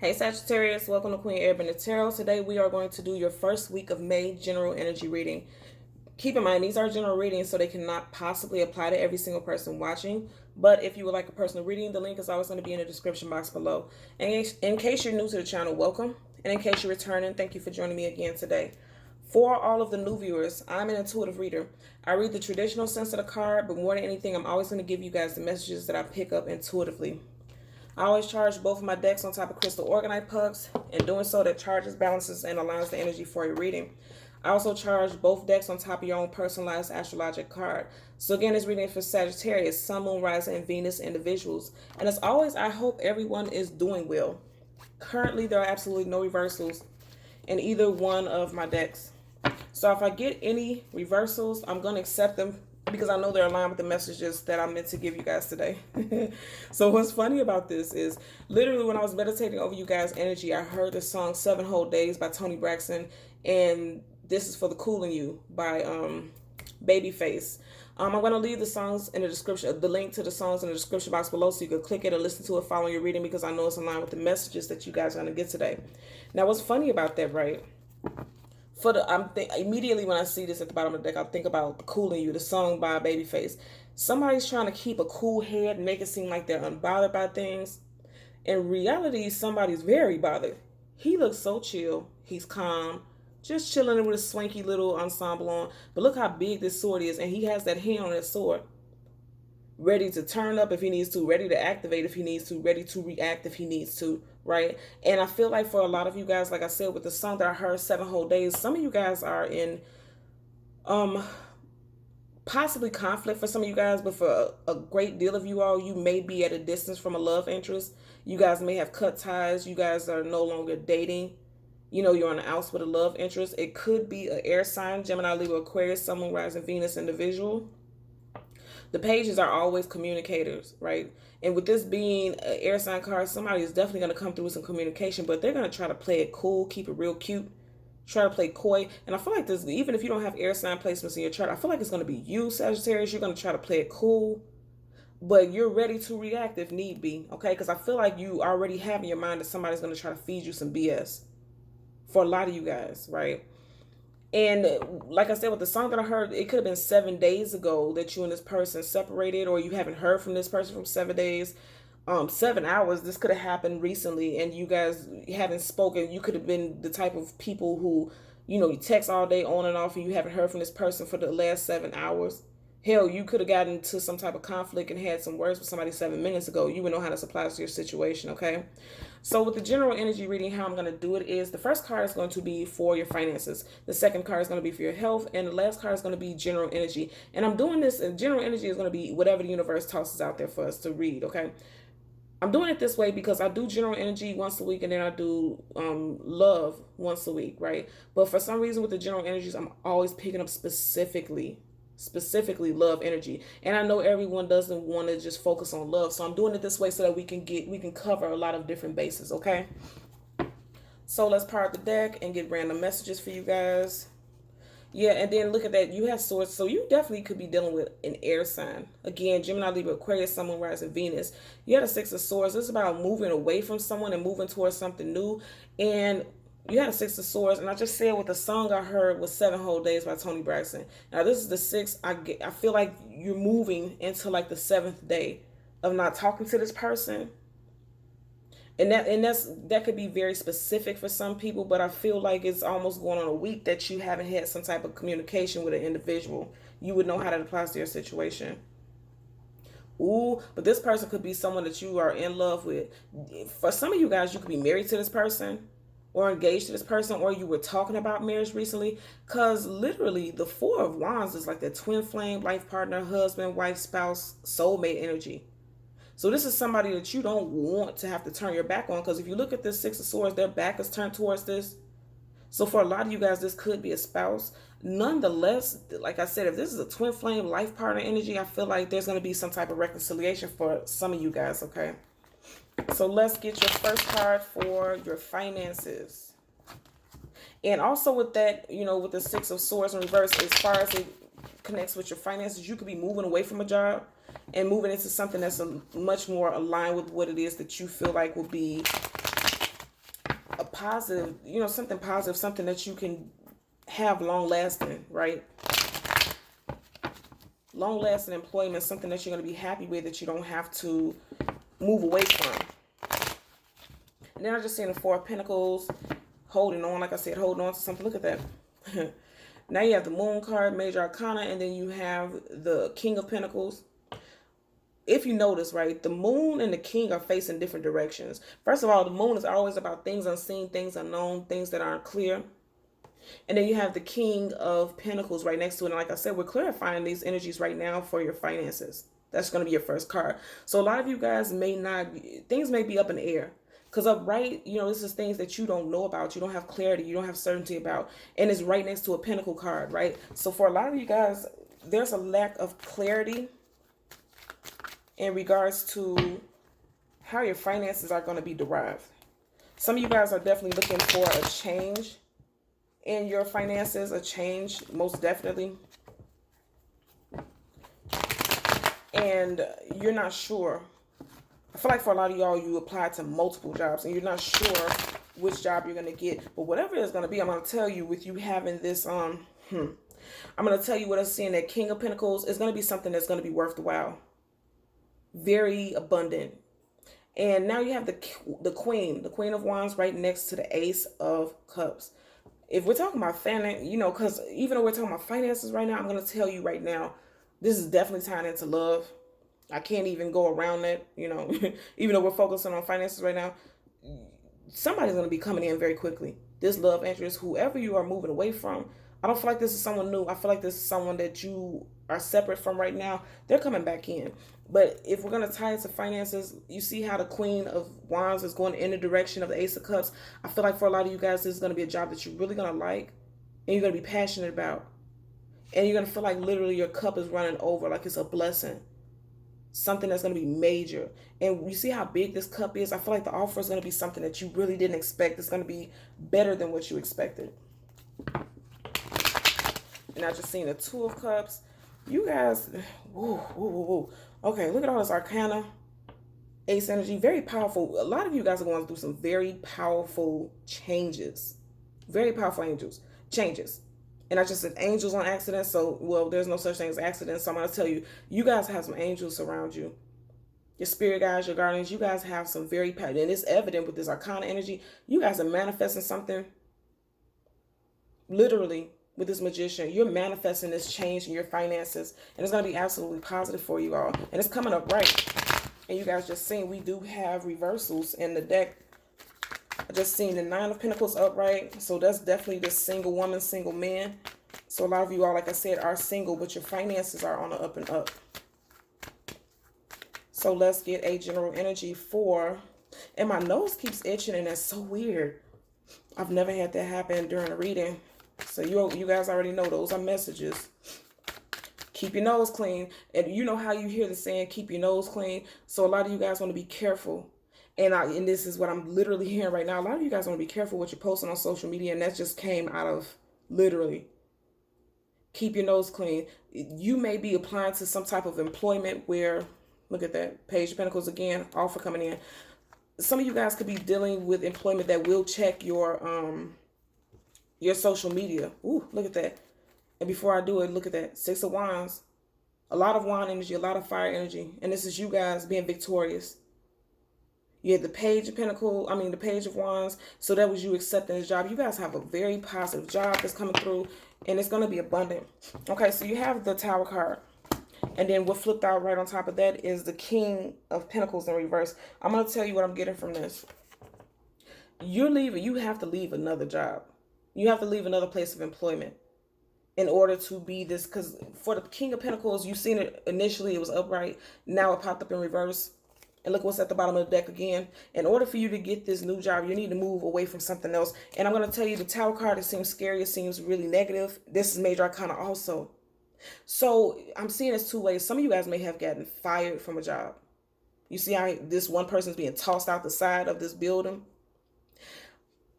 Hey Sagittarius, welcome to Queen Airbender Tarot. Today we are going to do your first week of May general energy reading. Keep in mind, these are general readings, so they cannot possibly apply to every single person watching. But if you would like a personal reading, the link is always going to be in the description box below. And in case you're new to the channel, welcome. And in case you're returning, thank you for joining me again today. For all of the new viewers, I'm an intuitive reader. I read the traditional sense of the card, but more than anything, I'm always going to give you guys the messages that I pick up intuitively. I always charge both of my decks on top of crystal organite pucks. In doing so, that charges, balances, and aligns the energy for your reading. I also charge both decks on top of your own personalized astrologic card. So again, this reading is for Sagittarius, Sun, Moon, Rising, and Venus individuals. And as always, I hope everyone is doing well. Currently, there are absolutely no reversals in either one of my decks. So if I get any reversals, I'm going to accept them because I know they're aligned with the messages that I meant to give you guys today. So what's funny about this is literally when I was meditating over you guys' energy, I heard the song 7 Whole Days by Toni Braxton, and This Is for the Cool in You by Babyface. I'm going to leave the songs in the description, the link to the songs in the description box below so you can click it and listen to it following your reading because I know it's aligned with the messages that you guys are going to get today. Now what's funny about that, right? Immediately when I see this at the bottom of the deck, I think about "Cool in You," the song by Babyface. Somebody's trying to keep a cool head and make it seem like they're unbothered by things. In reality, somebody's very bothered. He looks so chill. He's calm, just chilling with a swanky little ensemble on. But look how big this sword is, and he has that hand on that sword. Ready to turn up if he needs to, ready to activate if he needs to, ready to react if he needs to, right? And I feel like for a lot of you guys, like I said, with the song that I heard 7 Whole Days, some of you guys are in possibly conflict for some of you guys, but for a great deal of you all, you may be at a distance from a love interest. You guys may have cut ties. You guys are no longer dating. You know, you're on the outs with a love interest. It could be an air sign, Gemini, Libra, Aquarius, Sun, Moon, Rising, Venus individual. The pages are always communicators, right? And with this being an air sign card, somebody is definitely going to come through with some communication, but they're going to try to play it cool, keep it real cute, try to play coy. And I feel like this, even if you don't have air sign placements in your chart, I feel like it's going to be you, Sagittarius. You're going to try to play it cool, but you're ready to react if need be, okay? Because I feel like you already have in your mind that somebody's going to try to feed you some BS for a lot of you guys, right? And like I said, with the song that I heard, it could have been 7 days ago that you and this person separated, or you haven't heard from this person from 7 days. 7 hours, this could have happened recently, and you guys haven't spoken. You could have been the type of people who, you know, you text all day on and off, and you haven't heard from this person for the last 7 hours. Hell, you could have gotten into some type of conflict and had some words with somebody 7 minutes ago. You would know how to apply to your situation, okay? So with the general energy reading, how I'm going to do it is the first card is going to be for your finances. The second card is going to be for your health. And the last card is going to be general energy. And I'm doing this, and general energy is going to be whatever the universe tosses out there for us to read, okay? I'm doing it this way because I do general energy once a week and then I do love once a week, right? But for some reason with the general energies, I'm always picking up specifically love energy, and I know everyone doesn't want to just focus on love, so I'm doing it this way so that we can cover a lot of different bases, okay? So let's power the deck and get random messages for you guys. Yeah, and then look at that, you have swords, so you definitely could be dealing with an air sign. Again, Gemini, Libra, Aquarius, Sun, Moon, Rising, Venus. You had a 6 of Swords. This is about moving away from someone and moving towards something new. And you had a 6 of Swords, and I just said with the song I heard was 7 Whole Days by Toni Braxton. Now this is the 6. I feel like you're moving into like the 7th day of not talking to this person. And that could be very specific for some people, but I feel like it's almost going on a week that you haven't had some type of communication with an individual. You would know how that applies to your situation. Ooh, but this person could be someone that you are in love with. For some of you guys, you could be married to this person or engaged to this person, or you were talking about marriage recently, because literally the 4 of Wands is like the twin flame, life partner, husband, wife, spouse, soulmate energy. So this is somebody that you don't want to have to turn your back on, because if you look at this 6 of Swords, their back is turned towards this. So for a lot of you guys, this could be a spouse. Nonetheless, like I said, if this is a twin flame, life partner energy, I feel like there's going to be some type of reconciliation for some of you guys, okay? So let's get your first card for your finances. And also with that, you know, with the 6 of Swords in reverse, as far as it connects with your finances, you could be moving away from a job and moving into something that's much more aligned with what it is that you feel like will be positive, something positive, something that you can have long lasting, right? Long lasting employment, something that you're going to be happy with, that you don't have to move away from. And then I just seen the Four of Pentacles, holding on, like I said, holding on to something. Look at that. Now you have the Moon card, Major Arcana, and then you have the King of Pentacles. If you notice, right, the Moon and the King are facing different directions. First of all, the Moon is always about things unseen, things unknown, things that aren't clear. And then you have the King of Pentacles right next to it. And like I said, we're clarifying these energies right now for your finances. That's going to be your first card. So a lot of you guys may not, things may be up in the air. Because up right, this is things that you don't know about. You don't have clarity. You don't have certainty about. And it's right next to a Pentacle card, right? So for a lot of you guys, there's a lack of clarity in regards to how your finances are going to be derived. Some of you guys are definitely looking for a change in your finances, a change, most definitely. And you're not sure. I feel like for a lot of y'all, you apply to multiple jobs and you're not sure which job you're going to get. But whatever it's going to be, I'm going to tell you, with you having this, I'm going to tell you what I'm seeing, that King of Pentacles is going to be something that's going to be worthwhile. Very abundant. And now you have the Queen of Wands right next to the Ace of Cups. If we're talking about family, because even though we're talking about finances right now, I'm going to tell you right now, this is definitely tying into love. I can't even go around that, even though we're focusing on finances right now. Somebody's going to be coming in very quickly. This love interest, whoever you are moving away from, I don't feel like this is someone new. I feel like this is someone that you are separate from right now. They're coming back in. But if we're going to tie it to finances, you see how the Queen of Wands is going in the direction of the Ace of Cups. I feel like for a lot of you guys, this is going to be a job that you're really going to like and you're going to be passionate about. And you're going to feel like literally your cup is running over, like it's a blessing. Something that's going to be major. And you see how big this cup is? I feel like the offer is going to be something that you really didn't expect. It's going to be better than what you expected. And I just seen the Two of Cups. You guys, woo. Okay, look at all this Arcana, Ace energy, very powerful. A lot of you guys are going through some very powerful changes. Very powerful changes. And I just said angels on accident. So, well, there's no such thing as accidents. So I'm going to tell you, you guys have some angels around you. Your spirit guides, your guardians, you guys have some very powerful, and it's evident with this Arcana energy. You guys are manifesting something. Literally, with this Magician, you're manifesting this change in your finances. And it's going to be absolutely positive for you all. And it's coming up right. And you guys just seen, we do have reversals in the deck. I just seen the Nine of Pentacles upright. So that's definitely this single woman, single man. So a lot of you all, like I said, are single, but your finances are on the up and up. So let's get a general energy for, and my nose keeps itching and that's so weird. I've never had that happen during a reading. So you guys already know those are messages. Keep your nose clean. And you know how you hear the saying, keep your nose clean. So a lot of you guys want to be careful. And this is what I'm literally hearing right now. A lot of you guys want to be careful what you're posting on social media. And that just came out of literally keep your nose clean. You may be applying to some type of employment where, look at that, Page of Pentacles again, offer coming in. Some of you guys could be dealing with employment that will check your social media. Ooh, look at that. And before I do it, look at that. Six of Wands. A lot of wand energy, a lot of fire energy. And this is you guys being victorious. You had the Page of Pentacles, the Page of Wands. So that was you accepting this job. You guys have a very positive job that's coming through. And it's going to be abundant. Okay, so you have the Tower card. And then what flipped out right on top of that is the King of Pentacles in reverse. I'm going to tell you what I'm getting from this. You're leaving. You have to leave another job. You have to leave another place of employment in order to be this. Because for the King of Pentacles, you've seen it initially. It was upright. Now it popped up in reverse. And look what's at the bottom of the deck again. In order for you to get this new job, you need to move away from something else. And I'm going to tell you, the Tower card, it seems scary. It seems really negative. This is Major Arcana also. So I'm seeing this two ways. Some of you guys may have gotten fired from a job. You see how this one person's being tossed out the side of this building?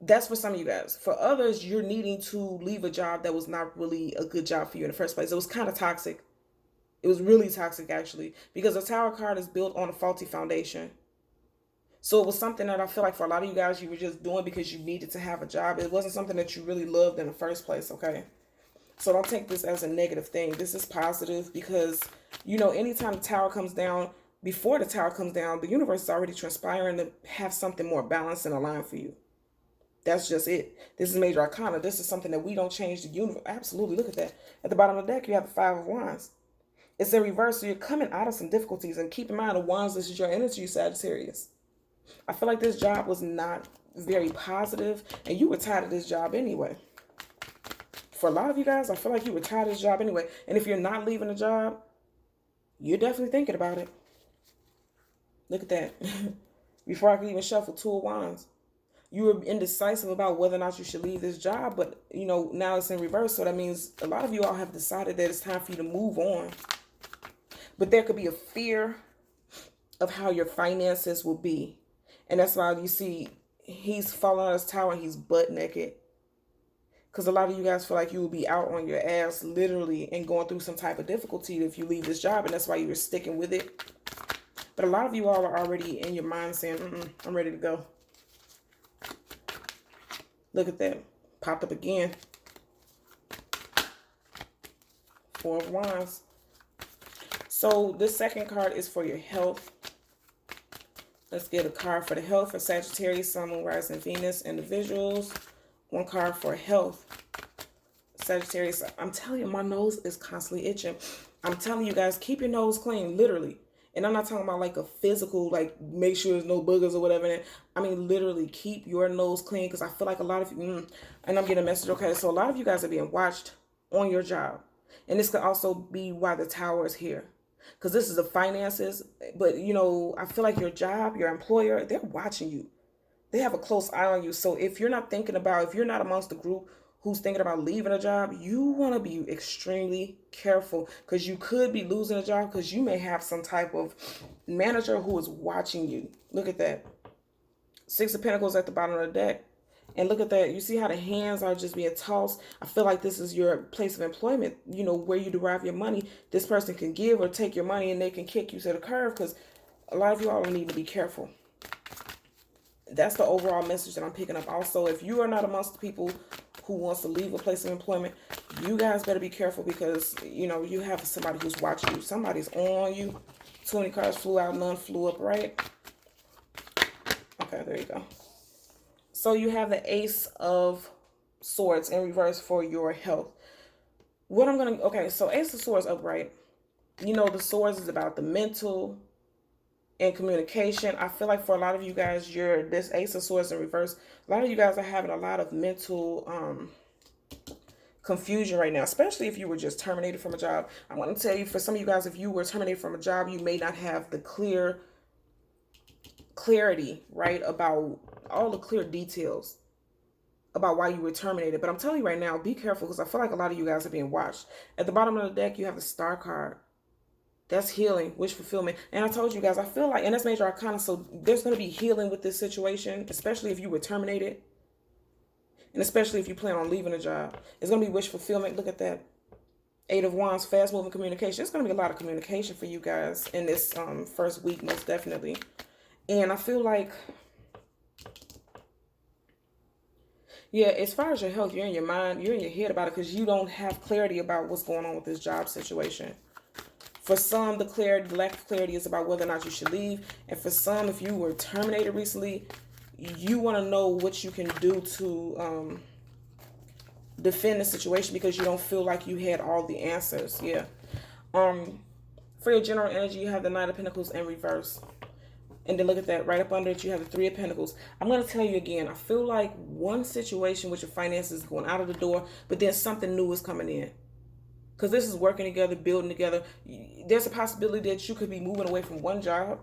That's for some of you guys. For others, you're needing to leave a job that was not really a good job for you in the first place. It was kind of toxic. It was really toxic, actually, because the Tower card is built on a faulty foundation. So it was something that I feel like for a lot of you guys, you were just doing because you needed to have a job. It wasn't something that you really loved in the first place, okay? So don't take this as a negative thing. This is positive because, you know, anytime the tower comes down, before the tower comes down, the universe is already transpiring to have something more balanced and aligned for you. That's just it. This is major arcana. This is something that we don't change the universe. Absolutely. Look at that. At the bottom of the deck, you have the Five of Wands. It's in reverse. So you're coming out of some difficulties. And keep in mind, the Wands, this is your energy, Sagittarius. I feel like this job was not very positive, and you were tired of this job anyway. For a lot of you guys, I feel like you were tired of this job anyway. And if you're not leaving a job, you're definitely thinking about it. Look at that. Before I could even shuffle, Two of Wands. You were indecisive about whether or not you should leave this job, but, you know, now it's in reverse. So that means a lot of you all have decided that it's time for you to move on. But there could be a fear of how your finances will be. And that's why you see he's falling out of his tower and he's butt naked. Because a lot of you guys feel like you will be out on your ass literally and going through some type of difficulty if you leave this job. And that's why you were sticking with it. But a lot of you all are already in your mind saying, I'm ready to go. Look at that. Popped up again. Four of Wands. So this second card is for your health. Let's get a card for the health for Sagittarius, Sun, Moon, Rising, Venus individuals. One card for health. Sagittarius, I'm telling you, my nose is constantly itching. I'm telling you guys, keep your nose clean, literally. And I'm not talking about like a physical, like make sure there's no boogers or whatever. I mean, literally keep your nose clean because I feel like a lot of you, and I'm getting a message, okay, so a lot of you guys are being watched on your job. And this could also be why the tower is here. Because this is the finances, but, you know, I feel like your job, your employer, they're watching you. They have a close eye on you. So if you're not thinking about, if you're not amongst the group who's thinking about leaving a job, you want to be extremely careful because you could be losing a job because you may have some type of manager who is watching you. Look at that. Six of Pentacles at the bottom of the deck. And look at that. You see how the hands are just being tossed? I feel like this is your place of employment, you know, where you derive your money. This person can give or take your money and they can kick you to the curb because a lot of you all need to be careful. That's the overall message that I'm picking up. Also, if you are not amongst the people who wants to leave a place of employment, you guys better be careful because, you know, you have somebody who's watching you. Somebody's on you. 20 cards flew out, none flew up, right? Okay, there you go. So you have the Ace of Swords in reverse for your health. What I'm going to... Okay, so Ace of Swords upright. You know, the swords is about the mental and communication. I feel like for a lot of you guys, this Ace of Swords in reverse. A lot of you guys are having a lot of mental confusion right now, especially if you were just terminated from a job. I want to tell you, for some of you guys, if you were terminated from a job, you may not have the clarity, right, about all the clear details about why you were terminated. But I'm telling you right now, be careful because I feel like a lot of you guys are being watched. At the bottom of the deck, you have the Star card. That's healing, wish fulfillment. And I told you guys, I feel like, and that's major arcana, so there's going to be healing with this situation, especially if you were terminated. And especially if you plan on leaving a job. It's going to be wish fulfillment. Look at that. Eight of Wands, fast moving communication. It's going to be a lot of communication for you guys in this first week, most definitely. And I feel like, yeah, as far as your health, you're in your mind, you're in your head about it because you don't have clarity about what's going on with this job situation. For some, the lack of clarity is about whether or not you should leave. And for some, if you were terminated recently, you want to know what you can do to defend the situation because you don't feel like you had all the answers. Yeah. For your general energy, you have the Knight of Pentacles in reverse. And then look at that. Right up under it, you have the Three of Pentacles. I'm going to tell you again, I feel like one situation with your finances is going out of the door, but then something new is coming in. Because this is working together, building together. There's a possibility that you could be moving away from one job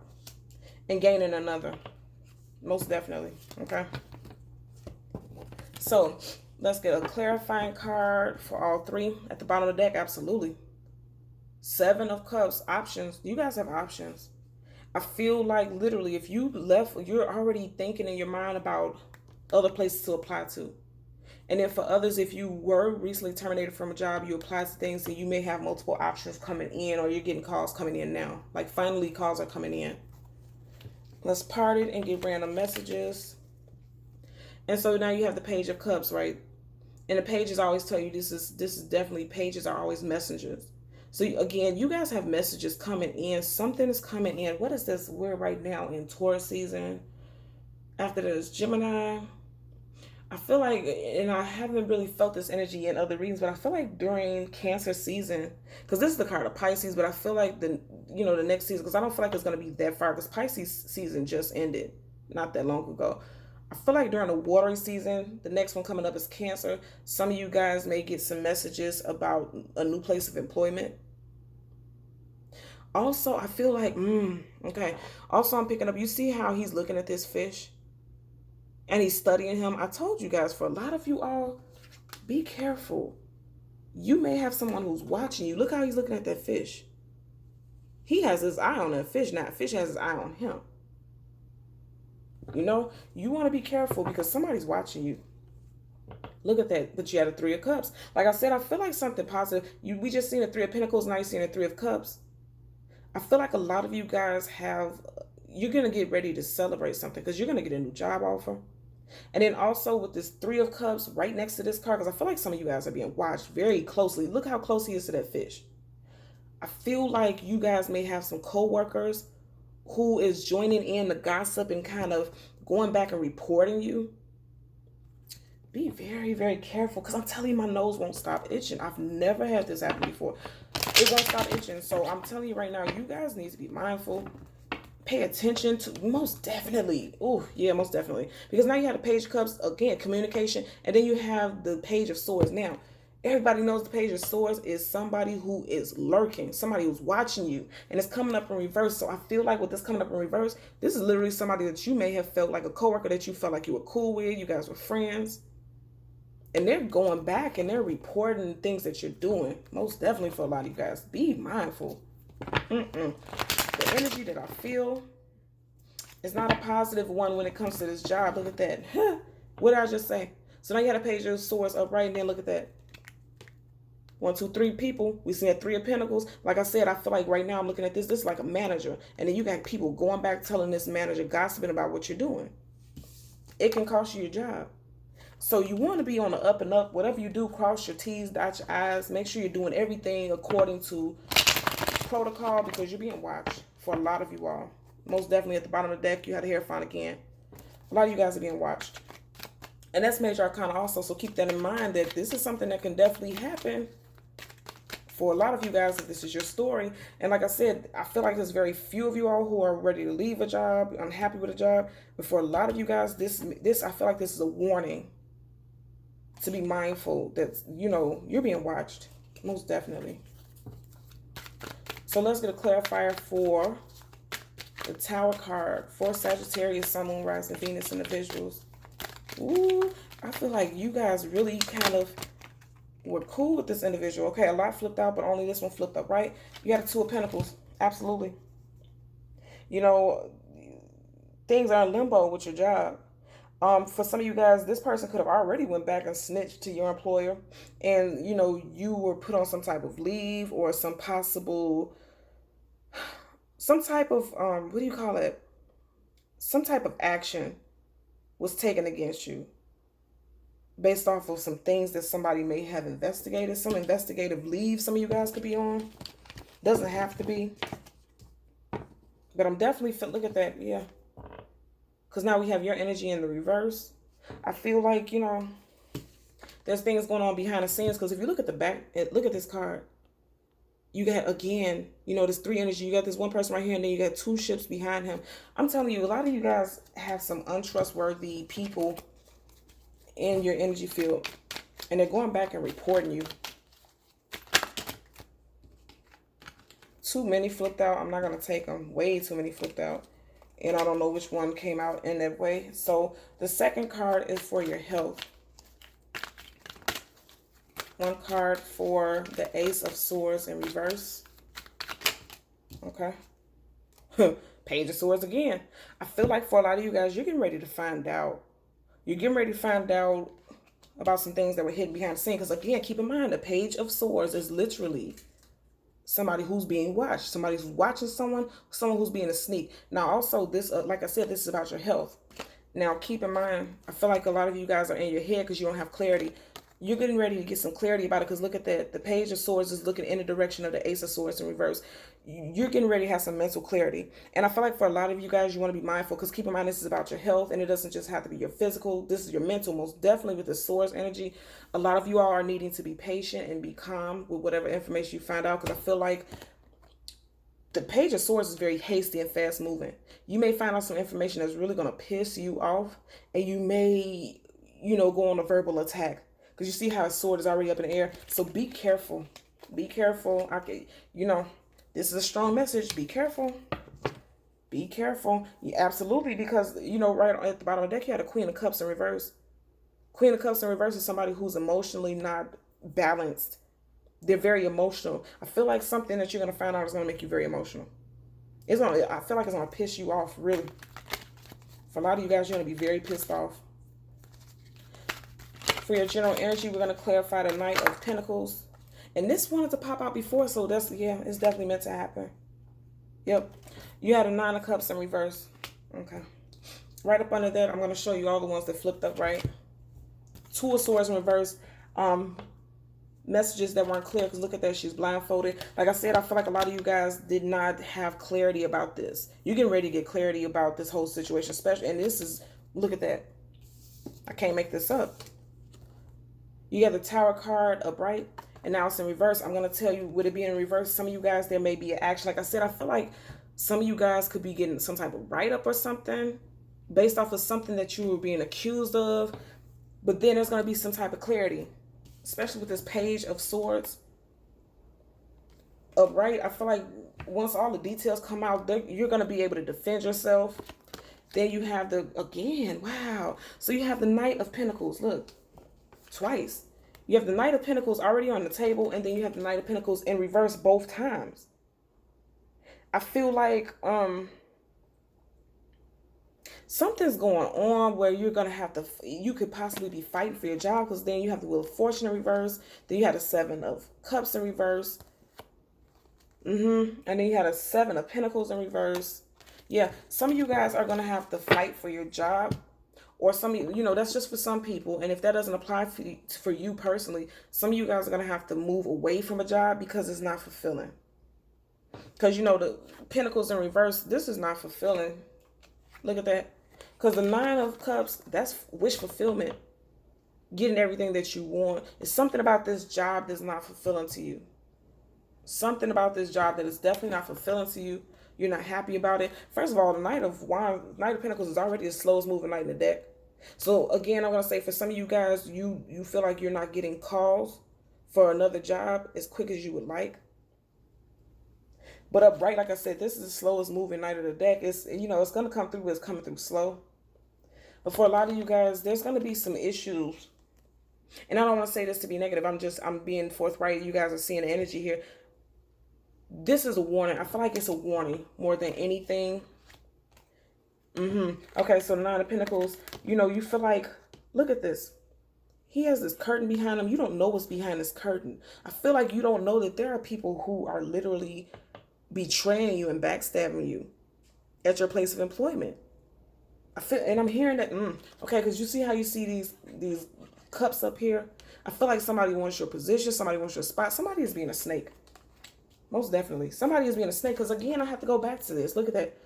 and gaining another. Most definitely. Okay. So let's get a clarifying card for all three. At the bottom of the deck, absolutely. Seven of Cups, options. You guys have options. I feel like literally if you left, you're already thinking in your mind about other places to apply to. And then for others, if you were recently terminated from a job, you apply to things and you may have multiple options coming in or you're getting calls coming in now. Like finally calls are coming in. Let's part it and get random messages. And so now you have the Page of Cups, right? And the pages always tell you this is definitely, pages are always messengers. So again, you guys have messages coming in. Something is coming in. What is this? We're right now in Taurus season. After there's Gemini. I feel like, and I haven't really felt this energy in other readings, but I feel like during Cancer season, because this is the card of Pisces, but I feel like the next season, because I don't feel like it's going to be that far, because Pisces season just ended not that long ago. I feel like during the watery season, the next one coming up is Cancer. Some of you guys may get some messages about a new place of employment. Also, I feel like, okay. Also, I'm picking up, you see how he's looking at this fish? And he's studying him. I told you guys, for a lot of you all, be careful. You may have someone who's watching you. Look how he's looking at that fish. He has his eye on that fish, not fish has his eye on him. You know, you want to be careful because somebody's watching you. Look at that. But you had a Three of Cups. Like I said, I feel like something positive. We just seen a Three of Pentacles, now you're seeing a Three of Cups. I feel like a lot of you guys you're going to get ready to celebrate something because you're going to get a new job offer. And then also with this Three of Cups right next to this card, because I feel like some of you guys are being watched very closely. Look how close he is to that fish. I feel like you guys may have some co-workers who is joining in the gossip and kind of going back and reporting you. Be very, very careful because I'm telling you, my nose won't stop itching. I've never had this happen before. It won't stop itching. So I'm telling you right now, you guys need to be mindful. Pay attention to, most definitely. Oh, yeah, most definitely. Because now you have the Page of Cups, again, communication. And then you have the Page of Swords. Now, everybody knows the Page of Swords is somebody who is lurking, somebody who's watching you, and it's coming up in reverse. So I feel like with this coming up in reverse, this is literally somebody that you may have felt like a coworker that you felt like you were cool with, you guys were friends, and they're going back and they're reporting things that you're doing. Most definitely for a lot of you guys, be mindful. The energy that I feel is not a positive one when it comes to this job. Look at that. What did I just say? So now you had a Page of Swords up right, and then look at that. 1, 2, 3 people. We see a Three of Pentacles. Like I said, I feel like right now I'm looking at this. This is like a manager. And then you got people going back telling this manager, gossiping about what you're doing. It can cost you your job. So you want to be on the up and up. Whatever you do, cross your T's, dot your I's. Make sure you're doing everything according to protocol because you're being watched for a lot of you all. Most definitely at the bottom of the deck, you had a Hierophant again. A lot of you guys are being watched. And that's Major Arcana also. So keep that in mind that this is something that can definitely happen for a lot of you guys if this is your story. And like I said, I feel like there's very few of you all who are ready to leave a job, unhappy with a job. But for a lot of you guys, this I feel like this is a warning to be mindful that, you're being watched. Most definitely. So let's get a clarifier for the Tower card for Sagittarius, Sun, Moon, Rising, Venus individuals. Ooh, I feel like you guys really kind of were cool with this individual. Okay, a lot flipped out, but only this one flipped up, right? You got a Two of Pentacles. Absolutely. Things are in limbo with your job. For some of you guys, this person could have already went back and snitched to your employer. And, you were put on some type of leave or some type of, what do you call it? Some type of action was taken against you based off of some things that somebody may have investigated. Some investigative leave some of you guys could be on. Doesn't have to be. But I'm definitely, look at that, yeah. Because now we have your energy in the reverse. I feel like, there's things going on behind the scenes. Because if you look at the back, look at this card. You got, again, this 3 energy. You got this one person right here, and then you got 2 ships behind him. I'm telling you, a lot of you guys have some untrustworthy people in your energy field. And they're going back and reporting you. Too many flipped out. I'm not going to take them. Way too many flipped out. And I don't know which one came out in that way. So the second card is for your health. One card for the Ace of Swords in reverse. Okay. Page of Swords again. I feel like for a lot of you guys, you're getting ready to find out. You're getting ready to find out about some things that were hidden behind the scene. Because again, keep in mind, the Page of Swords is literally somebody who's being watched, somebody who's watching someone who's being a sneak. Now, also, this, like I said, this is about your health. Now, keep in mind, I feel like a lot of you guys are in your head because you don't have clarity. You're getting ready to get some clarity about it because look at that. The Page of Swords is looking in the direction of the Ace of Swords in reverse. You're getting ready to have some mental clarity. And I feel like for a lot of you guys, you want to be mindful because keep in mind, this is about your health and it doesn't just have to be your physical. This is your mental, most definitely with the Swords energy. A lot of you all are needing to be patient and be calm with whatever information you find out because I feel like the Page of Swords is very hasty and fast moving. You may find out some information that's really going to piss you off and you may, go on a verbal attack. Because you see how his sword is already up in the air. So be careful. Be careful. This is a strong message. Be careful. Be careful. Yeah, absolutely. Because, right at the bottom of the deck, you had a Queen of Cups in reverse. Queen of Cups in reverse is somebody who's emotionally not balanced. They're very emotional. I feel like something that you're going to find out is going to make you very emotional. I feel like it's going to piss you off, really. For a lot of you guys, you're going to be very pissed off. For your general energy, we're going to clarify the Knight of Pentacles. And this wanted to pop out before, so it's definitely meant to happen. Yep. You had a Nine of Cups in reverse. Okay. Right up under that, I'm going to show you all the ones that flipped up right. Two of Swords in reverse. Messages that weren't clear, because look at that, she's blindfolded. Like I said, I feel like a lot of you guys did not have clarity about this. You're getting ready to get clarity about this whole situation, especially, and this is, look at that. I can't make this up. You got the Tower card upright, and now it's in reverse. I'm going to tell you, with it being in reverse, some of you guys, there may be an action. Like I said, I feel like some of you guys could be getting some type of write-up or something based off of something that you were being accused of. But then there's going to be some type of clarity, especially with this Page of Swords upright. I feel like once all the details come out, you're going to be able to defend yourself. Then you have wow. So you have the Knight of Pentacles. Look. Twice. You have the Knight of Pentacles already on the table, and then you have the Knight of Pentacles in reverse both times. I feel like something's going on where you're going to have to, you could possibly be fighting for your job, because then you have the Wheel of Fortune in reverse. Then you had a Seven of Cups in reverse. And then you had a Seven of Pentacles in reverse. Yeah, some of you guys are going to have to fight for your job. Or some of you, that's just for some people. And if that doesn't apply for you personally, some of you guys are going to have to move away from a job because it's not fulfilling. Because, the Pentacles in reverse, this is not fulfilling. Look at that. Because the Nine of Cups, that's wish fulfillment. Getting everything that you want. It's something about this job that's not fulfilling to you. Something about this job that is definitely not fulfilling to you. You're not happy about it. First of all, the Knight of Pentacles is already the slowest moving knight in the deck. So again, I'm going to say for some of you guys, you feel like you're not getting calls for another job as quick as you would like. But upright, like I said, this is the slowest moving knight of the deck. It's, it's going to come through, but it's coming through slow. But for a lot of you guys, there's going to be some issues. And I don't want to say this to be negative. I'm being forthright. You guys are seeing the energy here. This is a warning. I feel like it's a warning more than anything. Okay, so the Nine of Pentacles, you feel like, look at this. He has this curtain behind him. You don't know what's behind this curtain. I feel like you don't know that there are people who are literally betraying you and backstabbing you at your place of employment. And I'm hearing that, okay, because you see how you see these cups up here? I feel like somebody wants your position, somebody wants your spot. Somebody is being a snake. Most definitely. Somebody is being a snake, because again, I have to go back to this. Look at that.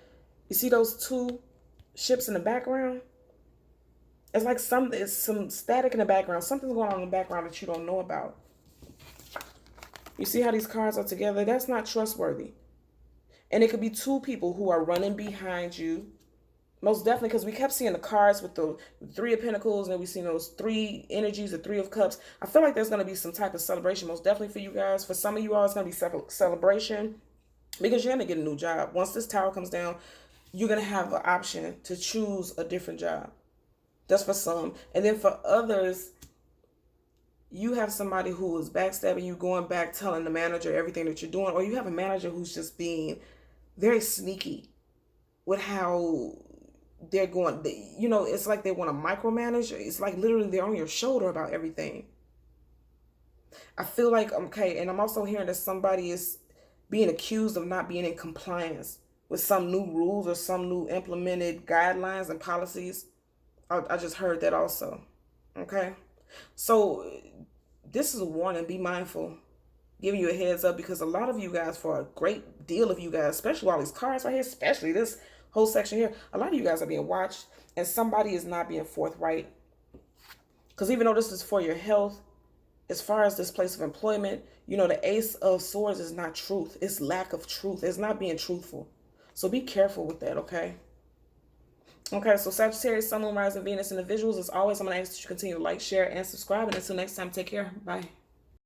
You see those two ships in the background? It's like it's some static in the background. Something's going on in the background that you don't know about. You see how these cards are together? That's not trustworthy. And it could be two people who are running behind you. Most definitely, because we kept seeing the cards with the Three of Pentacles, and then we've seen those three energies, the Three of Cups. I feel like there's going to be some type of celebration, most definitely for you guys. For some of you all, it's going to be celebration, because you're going to get a new job. Once this tower comes down, you're going to have an option to choose a different job. That's for some. And then for others, you have somebody who is backstabbing you, going back, telling the manager everything that you're doing. Or you have a manager who's just being very sneaky with how they're going. It's like they want to micromanage. It's like literally they're on your shoulder about everything. I feel like, okay, and I'm also hearing that somebody is being accused of not being in compliance with some new rules or some new implemented guidelines and policies. I just heard that also. Okay. So this is a warning. Be mindful. Giving you a heads up because a lot of you guys, for a great deal of you guys, especially all these cards right here, especially this whole section here, a lot of you guys are being watched and somebody is not being forthright. Because even though this is for your health, as far as this place of employment, you know, the Ace of Swords is not truth. It's lack of truth. It's not being truthful. So be careful with that, okay? Okay, so Sagittarius, Sun, Moon, Rising, Venus, individuals, as always, I'm going to ask that you continue to like, share, and subscribe. And until next time, take care. Bye.